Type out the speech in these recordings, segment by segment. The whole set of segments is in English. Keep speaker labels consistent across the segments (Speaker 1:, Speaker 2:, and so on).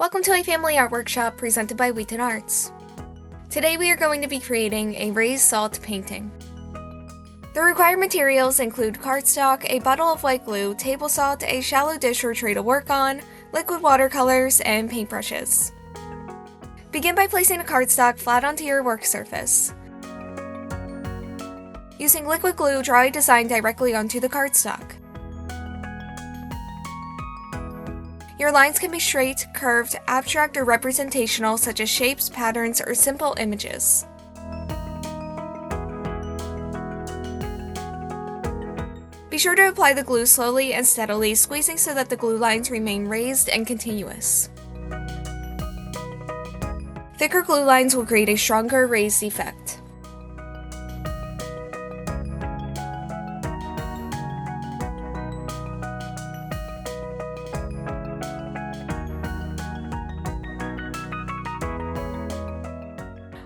Speaker 1: Welcome to a family art workshop presented by WheatonArts. Today we are going to be creating a raised salt painting. The required materials include cardstock, a bottle of white glue, table salt, a shallow dish or tray to work on, liquid watercolors, and paintbrushes. Begin by placing the cardstock flat onto your work surface. Using liquid glue, draw a design directly onto the cardstock. Your lines can be straight, curved, abstract, or representational, such as shapes, patterns, or simple images. Be sure to apply the glue slowly and steadily, squeezing so that the glue lines remain raised and continuous. Thicker glue lines will create a stronger raised effect.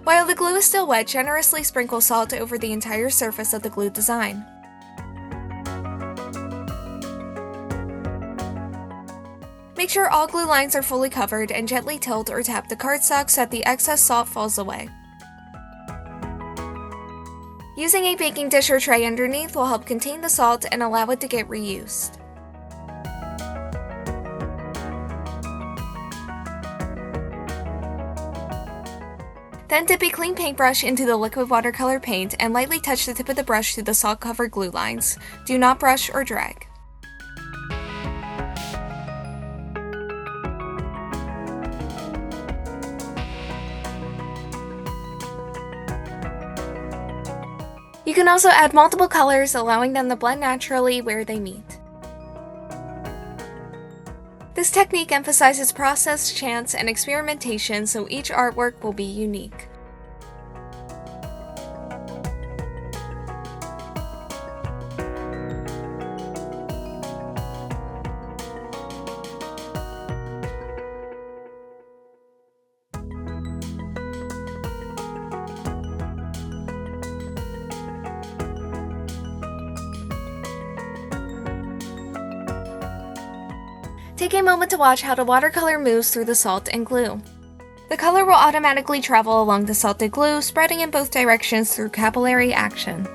Speaker 1: While the glue is still wet, generously sprinkle salt over the entire surface of the glue design. Make sure all glue lines are fully covered and gently tilt or tap the cardstock so that the excess salt falls away. Using a baking dish or tray underneath will help contain the salt and allow it to get reused. Then dip a clean paintbrush into the liquid watercolor paint and lightly touch the tip of the brush to the salt-covered glue lines. Do not brush or drag. You can also add multiple colors, allowing them to blend naturally where they meet. This technique emphasizes process, chance, and experimentation, so each artwork will be unique. Take a moment to watch how the watercolor moves through the salt and glue. The color will automatically travel along the salted glue, spreading in both directions through capillary action.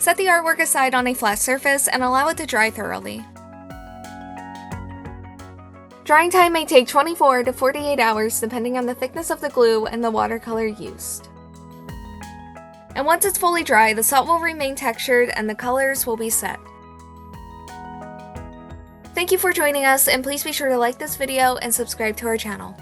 Speaker 1: Set the artwork aside on a flat surface and allow it to dry thoroughly. Drying time may take 24 to 48 hours depending on the thickness of the glue and the watercolor used. And once it's fully dry, the salt will remain textured and the colors will be set. Thank you for joining us, and please be sure to like this video and subscribe to our channel.